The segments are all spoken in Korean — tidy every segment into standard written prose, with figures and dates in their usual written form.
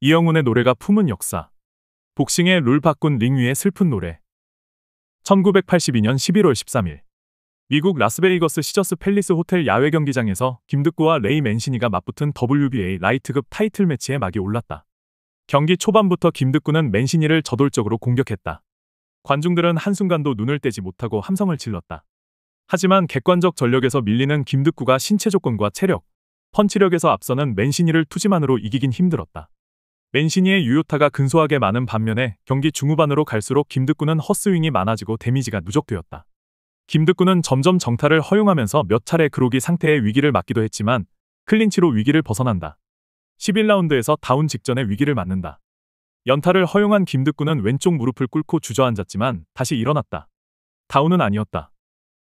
이영훈의 노래가 품은 역사. 복싱의 룰 바꾼 링 위의 슬픈 노래. 1982년 11월 13일. 미국 라스베이거스 시저스 팰리스 호텔 야외 경기장에서 김득구와 레이 맨시니가 맞붙은 WBA 라이트급 타이틀 매치에 막이 올랐다. 경기 초반부터 김득구는 맨시니를 저돌적으로 공격했다. 관중들은 한순간도 눈을 떼지 못하고 함성을 질렀다. 하지만 객관적 전력에서 밀리는 김득구가 신체 조건과 체력, 펀치력에서 앞서는 맨시니를 투지만으로 이기긴 힘들었다. 맨시니의 유효타가 근소하게 많은 반면에 경기 중후반으로 갈수록 김득구는 헛스윙이 많아지고 데미지가 누적되었다. 김득구는 점점 정타를 허용하면서 몇 차례 그로기 상태의 위기를 맞기도 했지만 클린치로 위기를 벗어난다. 11라운드에서 다운 직전에 위기를 맞는다. 연타를 허용한 김득구는 왼쪽 무릎을 꿇고 주저앉았지만 다시 일어났다. 다운은 아니었다.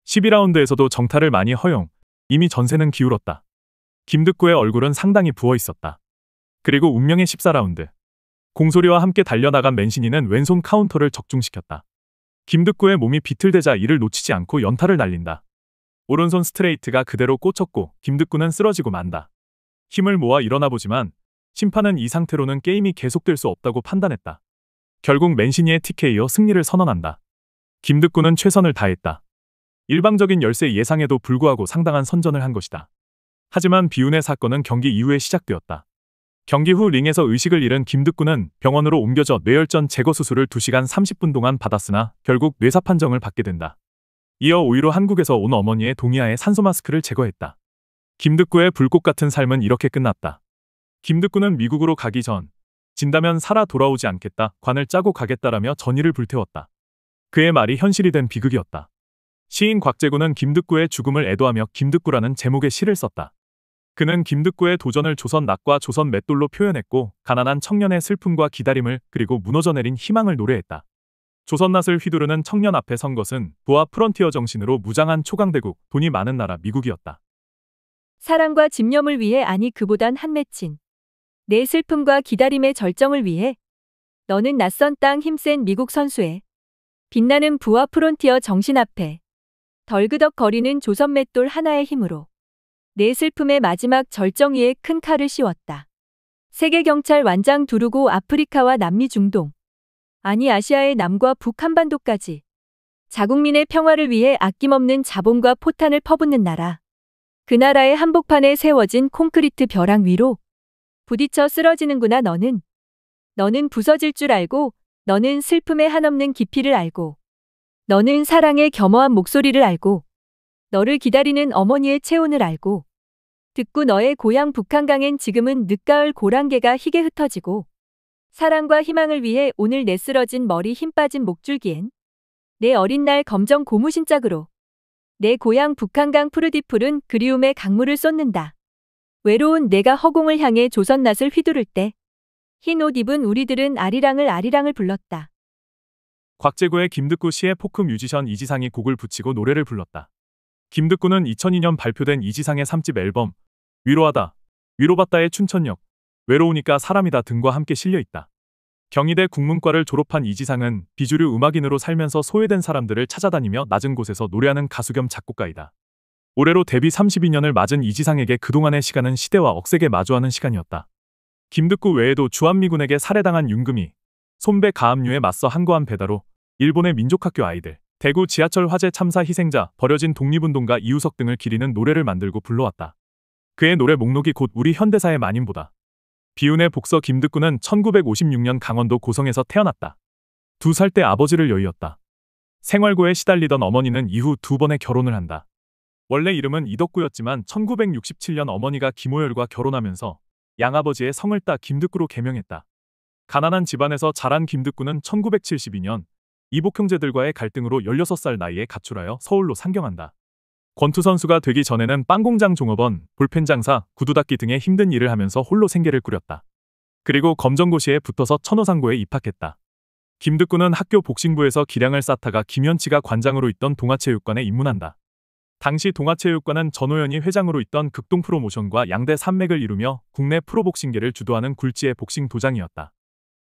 12라운드에서도 정타를 많이 허용, 이미 전세는 기울었다. 김득구의 얼굴은 상당히 부어있었다. 그리고 운명의 14라운드. 공소리와 함께 달려나간 맨시니는 왼손 카운터를 적중시켰다. 김득구의 몸이 비틀대자 이를 놓치지 않고 연타를 날린다. 오른손 스트레이트가 그대로 꽂혔고 김득구는 쓰러지고 만다. 힘을 모아 일어나보지만 심판은 이 상태로는 게임이 계속될 수 없다고 판단했다. 결국 맨시니의 TKO 승리를 선언한다. 김득구는 최선을 다했다. 일방적인 열세 예상에도 불구하고 상당한 선전을 한 것이다. 하지만 비운의 사건은 경기 이후에 시작되었다. 경기 후 링에서 의식을 잃은 김득구는 병원으로 옮겨져 뇌혈전 제거 수술을 2시간 30분 동안 받았으나 결국 뇌사 판정을 받게 된다. 이어 5위로 한국에서 온 어머니의 동의하에 산소 마스크를 제거했다. 김득구의 불꽃 같은 삶은 이렇게 끝났다. 김득구는 미국으로 가기 전 진다면 살아 돌아오지 않겠다, 관을 짜고 가겠다라며 전의를 불태웠다. 그의 말이 현실이 된 비극이었다. 시인 곽재구는 김득구의 죽음을 애도하며 김득구라는 제목의 시를 썼다. 그는 김득구의 도전을 조선 낙과 조선 맷돌로 표현했고 가난한 청년의 슬픔과 기다림을 그리고 무너져 내린 희망을 노래했다. 조선낫을 휘두르는 청년 앞에 선 것은 부하 프론티어 정신으로 무장한 초강대국, 돈이 많은 나라 미국이었다. 사랑과 집념을 위해, 아니 그보단 한 맺힌 내 슬픔과 기다림의 절정을 위해 너는 낯선 땅 힘센 미국 선수의 빛나는 부하 프론티어 정신 앞에 덜그덕거리는 조선 맷돌 하나의 힘으로 내 슬픔의 마지막 절정 위에 큰 칼을 씌웠다. 세계 경찰 완장 두르고 아프리카와 남미 중동, 아니 아시아의 남과 북 한반도까지 자국민의 평화를 위해 아낌없는 자본과 포탄을 퍼붓는 나라. 그 나라의 한복판에 세워진 콘크리트 벼랑 위로 부딪혀 쓰러지는구나. 너는 부서질 줄 알고, 너는 슬픔의 한없는 깊이를 알고, 너는 사랑의 겸허한 목소리를 알고, 너를 기다리는 어머니의 체온을 알고, 듣고 너의 고향 북한강엔 지금은 늦가을 고랑개가 희게 흩어지고, 사랑과 희망을 위해 오늘 내 쓰러진 머리 힘 빠진 목줄기엔 내 어린 날 검정 고무신 짝으로 내 고향 북한강 푸르디푸른 그리움의 강물을 쏟는다. 외로운 내가 허공을 향해 조선낫을 휘두를 때 흰 옷 입은 우리들은 아리랑을 불렀다. 곽재구의 김득구 시에 포크 뮤지션 이지상이 곡을 붙이고 노래를 불렀다. 김득구는 2002년 발표된 이지상의 3집 앨범 위로하다, 위로받다의 춘천역, 외로우니까 사람이다 등과 함께 실려있다. 경희대 국문과를 졸업한 이지상은 비주류 음악인으로 살면서 소외된 사람들을 찾아다니며 낮은 곳에서 노래하는 가수 겸 작곡가이다. 올해로 데뷔 32년을 맞은 이지상에게 그동안의 시간은 시대와 억세게 마주하는 시간이었다. 김득구 외에도 주한미군에게 살해당한 윤금이, 손배 가압류에 맞서 항거한 배다로, 일본의 민족학교 아이들, 대구 지하철 화재 참사 희생자, 버려진 독립운동가 이우석 등을 기리는 노래를 만들고 불러왔다. 그의 노래 목록이 곧 우리 현대사의 만인보다. 비운의 복서 김득구는 1956년 강원도 고성에서 태어났다. 2살 때 아버지를 여의었다. 생활고에 시달리던 어머니는 이후 2번의 결혼을 한다. 원래 이름은 이덕구였지만 1967년 어머니가 김호열과 결혼하면서 양아버지의 성을 따 김득구로 개명했다. 가난한 집안에서 자란 김득구는 1972년 이복 형제들과의 갈등으로 16살 나이에 가출하여 서울로 상경한다. 권투 선수가 되기 전에는 빵공장 종업원, 볼펜 장사, 구두 닦기 등의 힘든 일을 하면서 홀로 생계를 꾸렸다. 그리고 검정고시에 붙어서 천호상고에 입학했다. 김득구는 학교 복싱부에서 기량을 쌓다가 김현치가 관장으로 있던 동아체육관에 입문한다. 당시 동아체육관은 전호연이 회장으로 있던 극동 프로모션과 양대 산맥을 이루며 국내 프로복싱계를 주도하는 굴지의 복싱 도장이었다.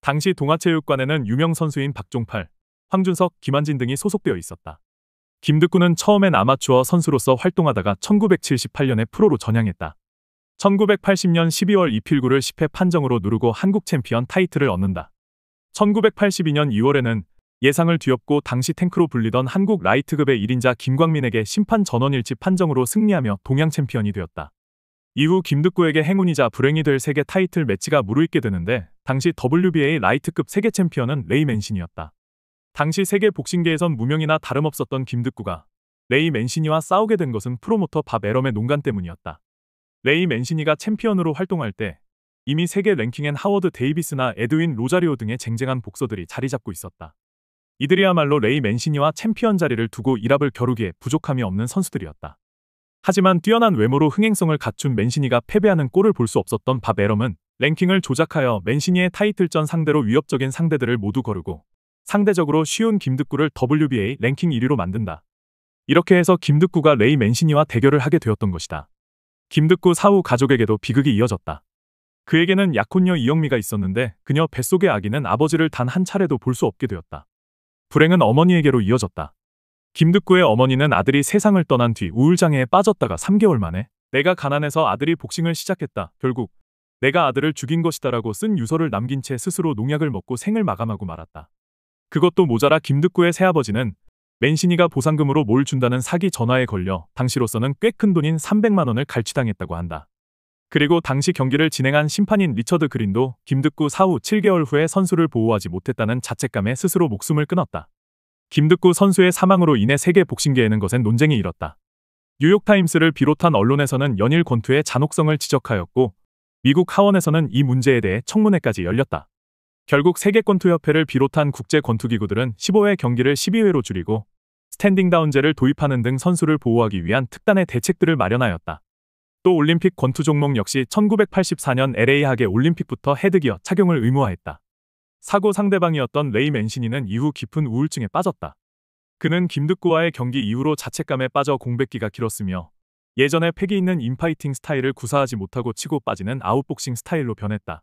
당시 동아체육관에는 유명 선수인 박종팔, 황준석, 김한진 등이 소속되어 있었다. 김득구는 처음엔 아마추어 선수로서 활동하다가 1978년에 프로로 전향했다. 1980년 12월 이필구를 10회 판정으로 누르고 한국 챔피언 타이틀을 얻는다. 1982년 2월에는 예상을 뒤엎고 당시 탱크로 불리던 한국 라이트급의 1인자 김광민에게 심판 전원일치 판정으로 승리하며 동양 챔피언이 되었다. 이후 김득구에게 행운이자 불행이 될 세계 타이틀 매치가 무르익게 되는데 당시 WBA 라이트급 세계 챔피언은 레이 맨시니였다. 당시 세계 복싱계에선 무명이나 다름없었던 김득구가 레이 맨시니와 싸우게 된 것은 프로모터 밥 에럼의 농간 때문이었다. 레이 맨시니가 챔피언으로 활동할 때 이미 세계 랭킹엔 하워드 데이비스나 에드윈 로자리오 등의 쟁쟁한 복서들이 자리 잡고 있었다. 이들이야말로 레이 맨시니와 챔피언 자리를 두고 일합을 겨루기에 부족함이 없는 선수들이었다. 하지만 뛰어난 외모로 흥행성을 갖춘 맨시니가 패배하는 꼴을 볼 수 없었던 밥 에럼은 랭킹을 조작하여 맨시니의 타이틀전 상대로 위협적인 상대들을 모두 거르고 상대적으로 쉬운 김득구를 WBA 랭킹 1위로 만든다. 이렇게 해서 김득구가 레이 맨시니와 대결을 하게 되었던 것이다. 김득구 사후 가족에게도 비극이 이어졌다. 그에게는 약혼녀 이영미가 있었는데 그녀 뱃속의 아기는 아버지를 단 한 차례도 볼 수 없게 되었다. 불행은 어머니에게로 이어졌다. 김득구의 어머니는 아들이 세상을 떠난 뒤 우울장애에 빠졌다가 3개월 만에 내가 가난해서 아들이 복싱을 시작했다. 결국 내가 아들을 죽인 것이다라고 쓴 유서를 남긴 채 스스로 농약을 먹고 생을 마감하고 말았다. 그것도 모자라 김득구의 새아버지는 맨시니가 보상금으로 뭘 준다는 사기 전화에 걸려 당시로서는 꽤 큰 돈인 300만 원을 갈취당했다고 한다. 그리고 당시 경기를 진행한 심판인 리처드 그린도 김득구 사후 7개월 후에 선수를 보호하지 못했다는 자책감에 스스로 목숨을 끊었다. 김득구 선수의 사망으로 인해 세계 복싱계에는 거센 논쟁이 일었다. 뉴욕타임스를 비롯한 언론에서는 연일 권투의 잔혹성을 지적하였고 미국 하원에서는 이 문제에 대해 청문회까지 열렸다. 결국 세계권투협회를 비롯한 국제권투기구들은 15회 경기를 12회로 줄이고 스탠딩 다운제를 도입하는 등 선수를 보호하기 위한 특단의 대책들을 마련하였다. 또 올림픽 권투 종목 역시 1984년 LA 하계 올림픽부터 헤드기어 착용을 의무화했다. 사고 상대방이었던 레이 맨시니는 이후 깊은 우울증에 빠졌다. 그는 김득구와의 경기 이후로 자책감에 빠져 공백기가 길었으며 예전에 패기 있는 인파이팅 스타일을 구사하지 못하고 치고 빠지는 아웃복싱 스타일로 변했다.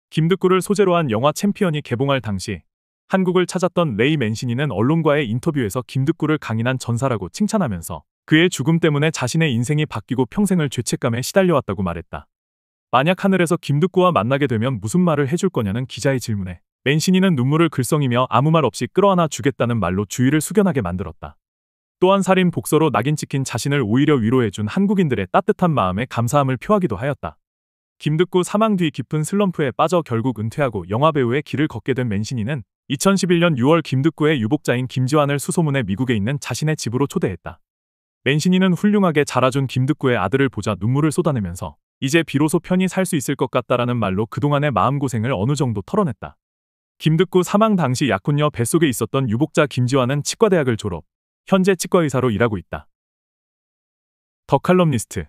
김득구를 소재로 한 영화 챔피언이 개봉할 당시 한국을 찾았던 레이 맨시니는 언론과의 인터뷰에서 김득구를 강인한 전사라고 칭찬하면서 그의 죽음 때문에 자신의 인생이 바뀌고 평생을 죄책감에 시달려왔다고 말했다. 만약 하늘에서 김득구와 만나게 되면 무슨 말을 해줄 거냐는 기자의 질문에 맨시니는 눈물을 글썽이며 아무 말 없이 끌어안아 주겠다는 말로 주의를 숙연하게 만들었다. 또한 살인 복서로 낙인 찍힌 자신을 오히려 위로해준 한국인들의 따뜻한 마음에 감사함을 표하기도 하였다. 김득구 사망 뒤 깊은 슬럼프에 빠져 결국 은퇴하고 영화배우의 길을 걷게 된 맨시니는 2011년 6월 김득구의 유복자인 김지환을 수소문해 미국에 있는 자신의 집으로 초대했다. 맨시니는 훌륭하게 자라준 김득구의 아들을 보자 눈물을 쏟아내면서 이제 비로소 편히 살 수 있을 것 같다라는 말로 그동안의 마음고생을 어느 정도 털어냈다. 김득구 사망 당시 약혼녀 뱃속에 있었던 유복자 김지환은 치과대학을 졸업, 현재 치과의사로 일하고 있다. 더 칼럼니스트